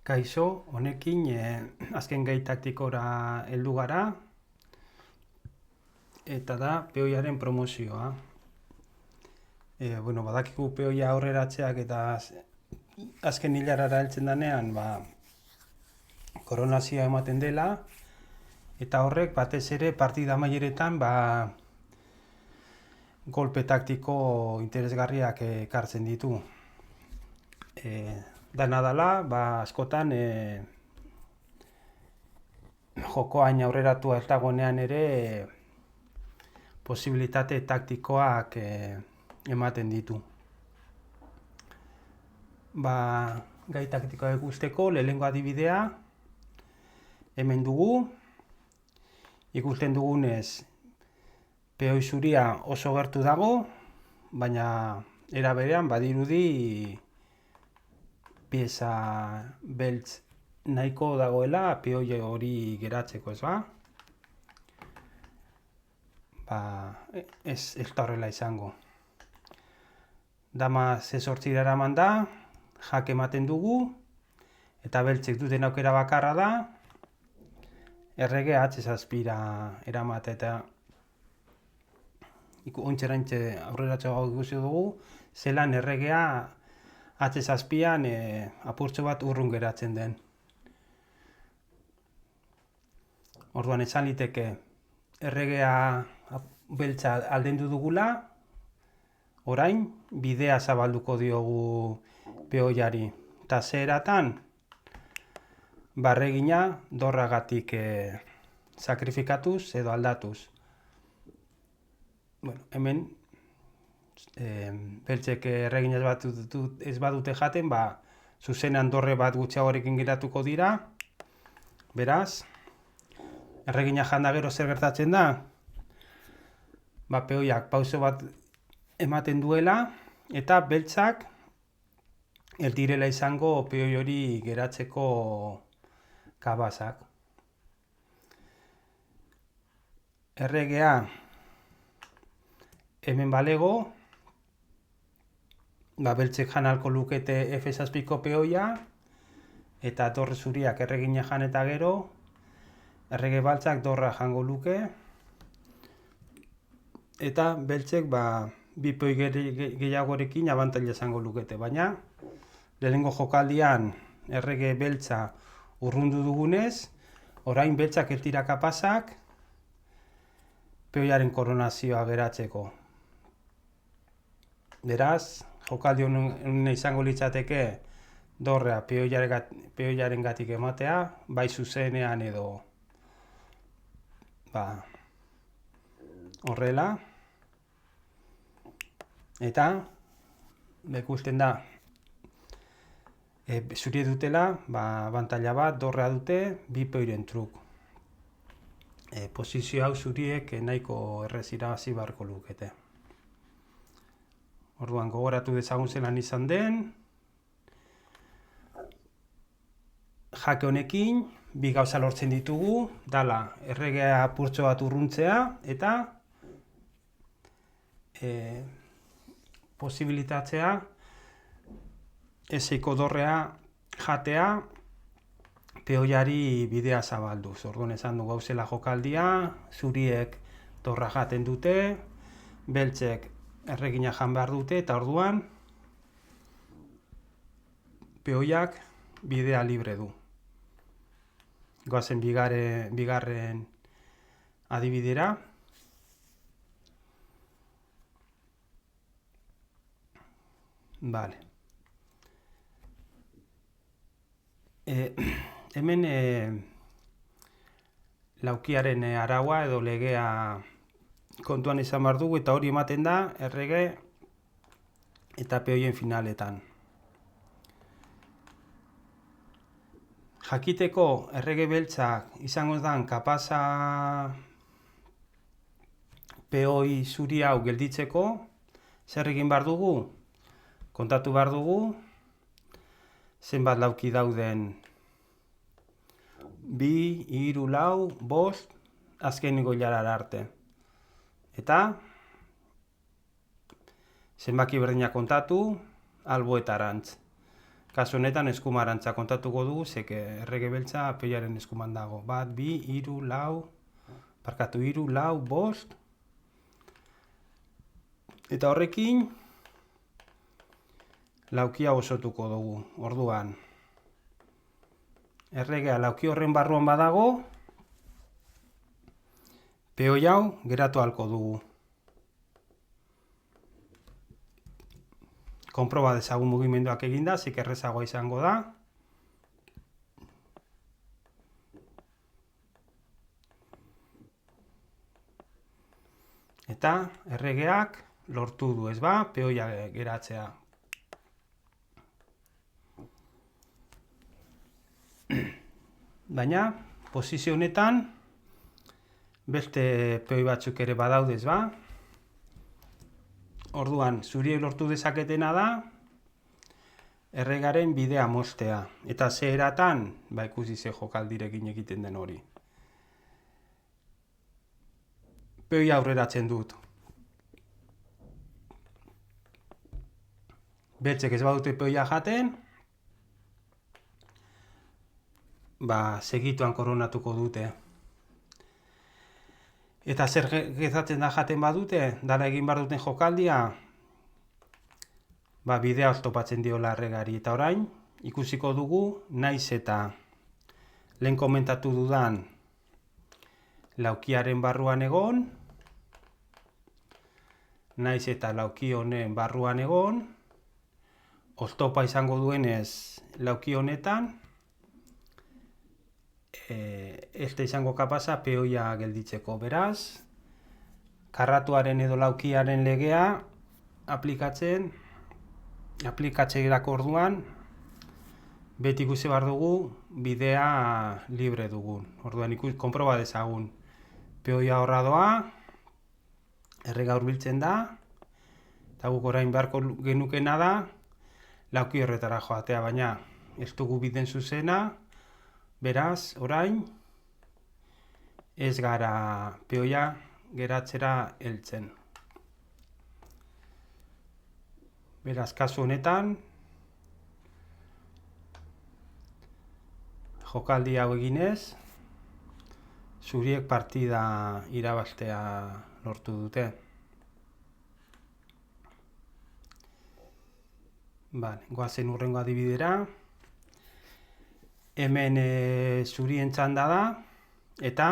Kaixo, honekin azken gai taktikora heldu gara, eta da peoiaren promozioa. Badakigu peoia aurreratzeak eta azken hilarara heltzen denean, koronazioa ematen dela, eta horrek batez ere partida amaieretan golpe taktiko interesgarriak ekartzen ditu. Dana dela, askotan joko hain aurreratua ez dagoenean ere posibilitate taktikoak ematen ditu. Gai taktikoa ikusteko lehenengo adibidea hemen dugu. Ikusten dugunez peoi zuria oso gertu dago, baina era berean badirudi pieza beltz nahiko dagoela peoi hori geratzeko, ez ba? Ez da horrela izango. Dama C8 eraman da, jake ematen dugu, eta beltzek duten aukera bakarra da, errege H7 eramate eta ontserantxe aurreratxo gau ikusi dugu, zelan erregea H7an apurtxo bat urrun geratzen den. Orduan esan liteke erregea beltza aldendu dugula, orain bidea zabalduko diogu peoiari. Eta zeheratan, barregina dorragatik sakrifikatuz edo aldatuz. Hemen beltzek erregina ez badute jaten, zuzenean dorre bat gutxiagorekin geratuko dira. Beraz, erregina janda gero zer gertatzen da? Peoiak pauso bat ematen duela, eta beltzak ez direla izango peoi hori geratzeko kabazak. Erregea hemen balego, beltzek jan ahalko lukete F7ko peoia, eta dorre zuriak erregina jan eta gero, errege baltzak dorra jango luke, eta beltzek bi peoi gehiagorekin abantaila izango lukete, baina lehenengo jokaldian errege beltza urrundu dugunez, orain beltzak ez dira kapazak peoiaren koronazioa geratzeko. Beraz, jokaldi honen izango litzateke dorrea peoiaren gatik ematea, bai zuzenean edo horrela. Eta ikusten da zuri dutela, abantaila bat, dorrea dute, bi peoiren truk. Posizio hau zuriek nahiko errez irabazi beharko lukete. Orduan gogoratu dezagun zelan izan den. Jake honekin, bi gauza lortzen ditugu, dala erregea apurtxo bat urruntzea, eta posibilitatzea eseiko dorrea jatea peoiari bidea zabalduz. Orduan esan du gauzela jokaldia, zuriek dorra jaten dute, beltzek erregina jan behar dute, eta orduan peoiak bidea libre du. Goazen bigarren adibidera. Hemen laukiaren araua edo legea kontuan izan behar dugu, eta hori ematen da errege eta peoien finaletan. Jakiteko errege beltzak izango den kapaza peoi zuri hau gelditzeko, zer egin behar dugu? Kontatu behar dugu zenbat lauki dauden 2, 3, 4, 5, azkeneko hilarara arte. Eta zenbaki berdinak kontatu, alboetarantz. Kasu honetan eskumarantza kontatuko dugu, zeke errege beltza peoiaren eskuman dago. 1, 2, 3, 4, 3, 4, 5. Eta horrekin laukia osotuko dugu. Orduan, erregea lauki horren barruan badago, peoi hau geratu ahalko dugu. Konproba dezagun mugimenduak eginda, zik errezagoa izango da. Eta erregeak lortu du, ez ba, peoia geratzea. Baina, posizio honetan, beste peoi batzuk ere badaude, ez ba. Orduan, zuriek lortu dezaketena da, erregaren bidea mostea. Eta ze eratan, ikusi ze jokaldirekin egiten den hori. Peoia aurreratzen dut. Beltzek ez badute peoia jaten, segituan koronatuko dute. Eta zer gertatzen da jaten badute, dala egin behar duten jokaldia, bidea oztopatzen diola erregari. Eta orain, ikusiko dugu, naiz eta lehen komentatu dudan laukiaren barruan egon, naiz eta lauki honen barruan egon, oztopa izango duenez lauki honetan, ez da izango kapasa peoia gelditzeko. Beraz, karratuaren edo laukiaren legea aplikatzeerako orduan, beti ikusi behar dugu bidea libre dugun. Orduan konproba dezagun. Peoia horra doa, errega hurbiltzen da, eta guk orain beharko genukena da, lauki horretara joatea, baina ez dugu biden zuzena. Beraz, orain, ez gara peoia geratzera heltzen. Beraz, kasu honetan, jokaldi hau eginez, zuriek partida irabaztea lortu dute. Goazen hurrengo adibidera. Hemen zurien txanda da, eta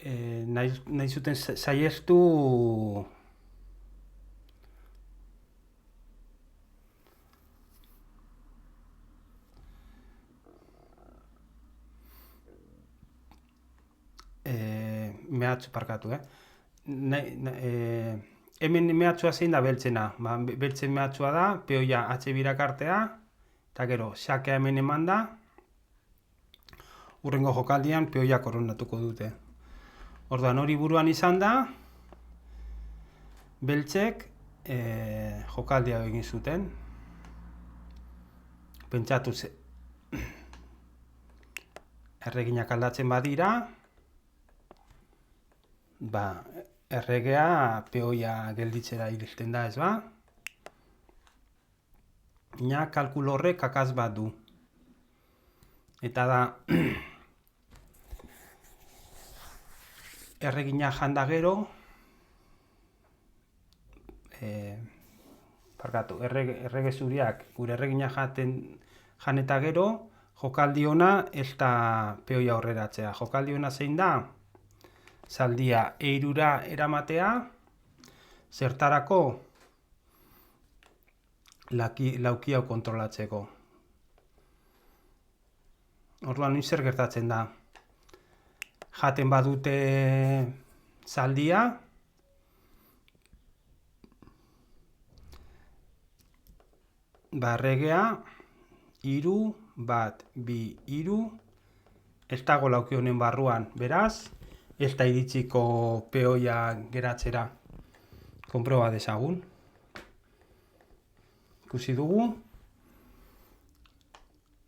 nahi zuten saiestu mehatxu parkatu, hemen mehatxua zein da beltzena. Beltzen mehatxua da, peoia atxe birakartea, eta gero, xakea hemen eman da, hurrengo jokaldian peoia koronatuko dute. Orduan hori buruan izan da, beltzek jokaldia egin zuten. Pentsatu erreginak aldatzen badira, erregea peoia gelditzera iristen da, ez ba? Ina kalkulo horrek kakaz bat du. Eta da, erregina janda gero, errege zuriak gure erregina jan eta gero, jokaldi ona ez da peoia aurreratzea. Jokaldi ona zein da, zaldia eirura eramatea, zertarako lauki hau kontrolatzeko. Orduan, zer gertatzen da? Jaten badute zaldia, erregea, 3, 1, 2, 3, ez dago lauki honen barruan. Beraz, ez da iritsiko peoia geratzera. Konproba dezagun. Ikusi dugu,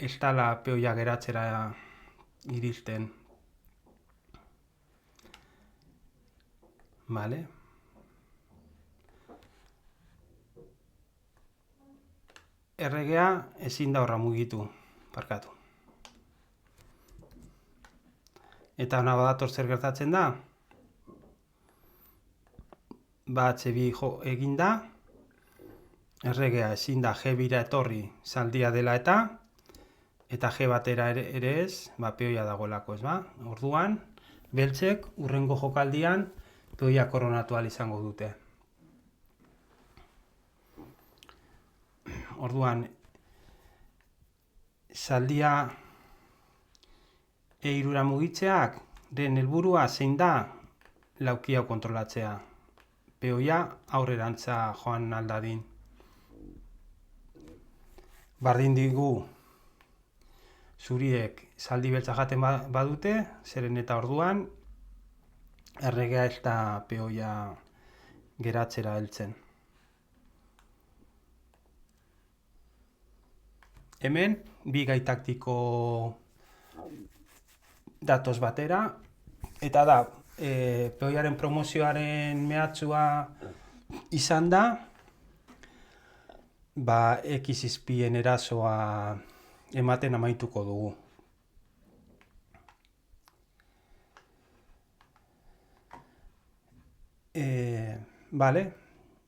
ez dala peoia geratzera iristen. Vale. erregea ezin da horra mugitu, barkatu. Eta hona badator zer gertatzen da? H2 egin da, erregea ezin da G bira etorri zaldia dela eta G batera ere ez, peoia dagoelako, ez ba? Orduan, beltzek urrengo jokaldian peoia koronatu ahal izango dute. Orduan, zaldia E3 mugitzeak, den helburua zein da lauki hau kontrolatzea. Peoia aurrerantza joan aldadin. Bardin digu zuriek zaldi beltza jaten badute, zeren eta orduan erregea ez da peoia geratzera heltzen. Hemen, bi gai taktiko datoz batera, eta da, peoiaren promozioaren mehatxua izan da, X-izpien erasoa ematen amaituko dugu.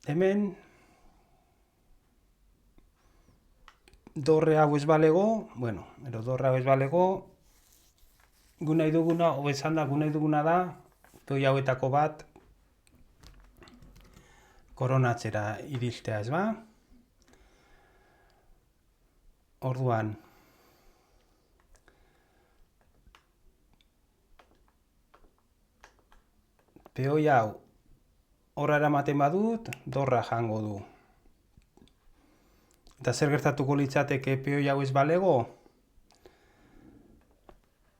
Hemen, dorre hau ez balego, dorre hau ez balego, gu nahi duguna da, peoia hauetako bat koronatzera iristea, ez ba? Orduan, peoia hau horra eramaten badut, dorra jango du. Eta zer gertatuko litzateke peoia hau ez balego?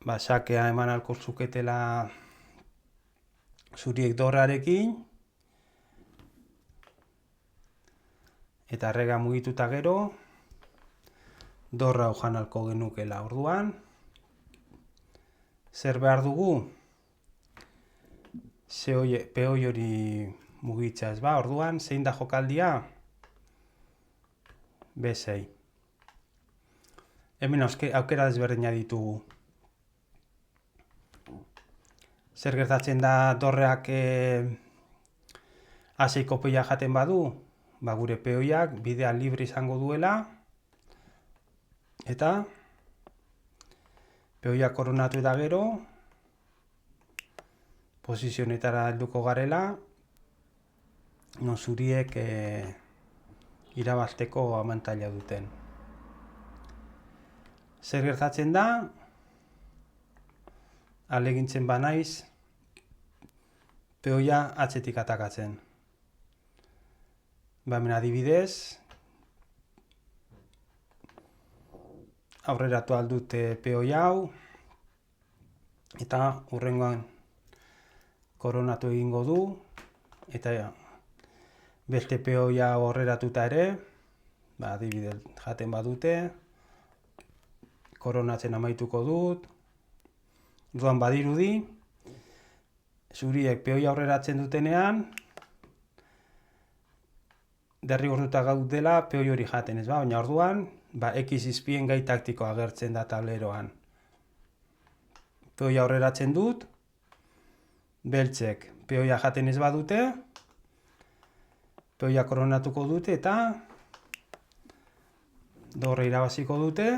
Sakea eman alko zuketela zuriek dorrarekin, eta errega mugituta gero, dorra hau jan alko genukela. Orduan, zer behar dugu? Peoi hori mugitza, ez ba? Orduan, zein da jokaldia? B6. Hemen aukera desberdina ditugu. Zer gertatzen da dorreak A6ko peoia jaten badu? Gure peoiak bidea libre izango duela, eta peoia koronatu eta gero, posizionetara helduko garela, non zuriek irabazteko abantaila duten. Zer gertatzen da? Alegintzen banaiz, peoia atzetik atakatzen. Hemen adibidez, aurreratu aldute peoia hau, eta hurrengoan koronatu egingo du, eta beste peoia aurreratuta ere, adibidez jaten badute, koronatzen amaituko dut. Orduan badirudi, zuriek peoia aurreratzen dutenean, derrigortuta gaudela peoi hori jaten, ez ba? Baina orduan, X-izpien gai taktikoa agertzen da tableroan. Peoia aurreratzen dut, beltzek peoia jaten ez badute, peoia koronatuko dute eta dorre irabaziko dute,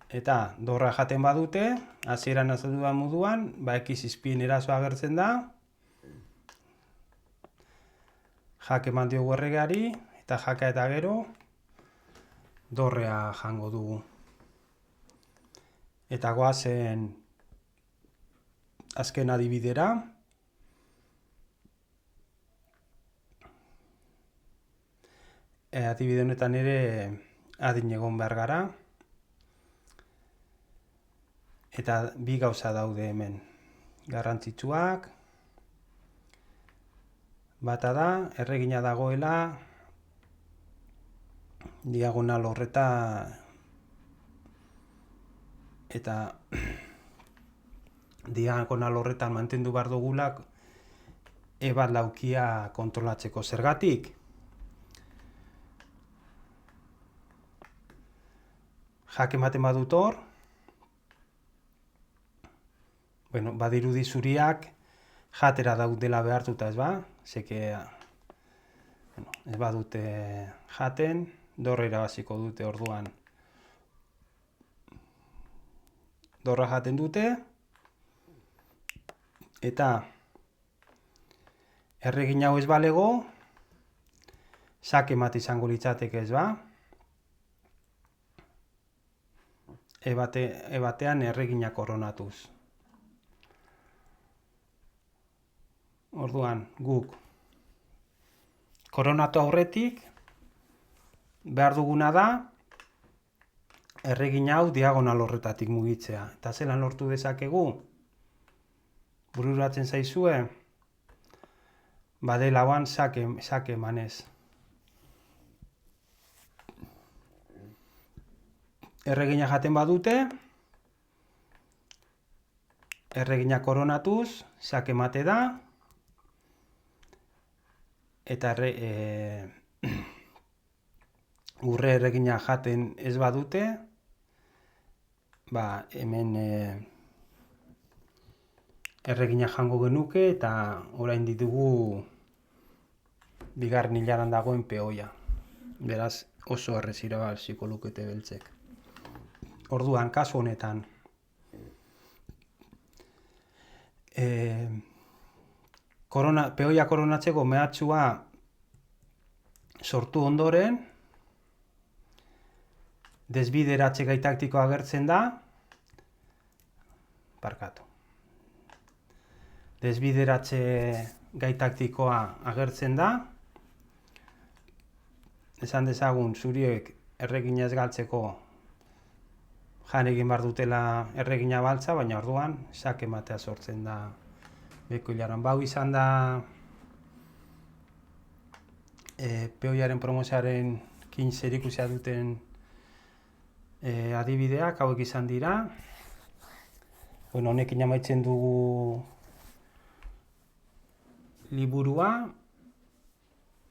eta dorra jaten badute, hasieran azaldu da moduan, X-izpien erasoa agertzen da, jake eman diogu erregeari, eta jaka eta gero, dorrea jango dugu. Eta goazen azken adibidera. Adibide honetan ere adin egon behar gara. Eta bi gauza daude hemen garrantzitsuak. Bata da, erregina dagoela diagonal horreta eta diagonal horretan mantendu behar dugulak bat laukia kontrolatzeko. Zergatik? jake ematen badut hor, bueno, badirudi zuriak jatera daudela behartuta, ez ba? Zeke, bueno, ez badute jaten, dorra irabaziko dute orduan. Dorra jaten dute, eta erregin hau ez balego, xake mate izango litzateke, ez ba? Ebatean erregina koronatuz. Orduan, guk koronatu aurretik behar duguna da erregin hau diagonal horretatik mugitzea. Eta zelan lortu dezakegu? Bururatzen zaizue? Bade lauan xake emanez. Erregina jaten badute, erregina koronatuz, xake emate da, eta urre erregina jaten ez badute, ba, hemen erregina jango genuke eta orain ditugu bigarren hilaran dagoen peoia. Beraz, oso errez irabaziko lukete beltzek. Orduan, kasu honetan, peoia koronatzeko mehatxua sortu ondoren, desbideratze gai taktikoa agertzen da, desbideratze gai taktikoa agertzen da, esan dezagun zuriek erregina ez galtzeko jan egin behar dutela erregina baltza, baina orduan xake ematea sortzen da beko hilaran. Bau izan da peoiaren promozioaren kin zerikusia duten adibideak hauek izan dira. Bueno, honekin amaitzen dugu liburua,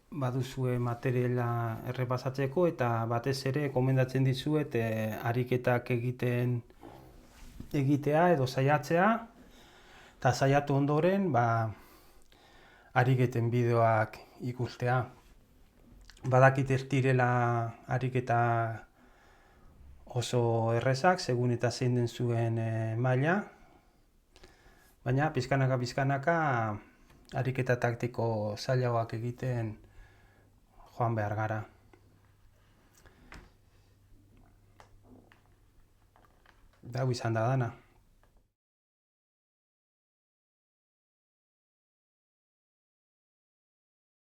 baduzue materiala errepasatzeko eta batez ere komendatzen dizuet ariketak egitea edo saiatzea, eta saiatu ondoren ariketen bideoak ikustea. Badakit ez direla ariketa oso errezak, segun eta zein den zuen maila, baina pizkanaka ariketa taktiko zailagoak egiten joan behar gara. Hau izan da dana.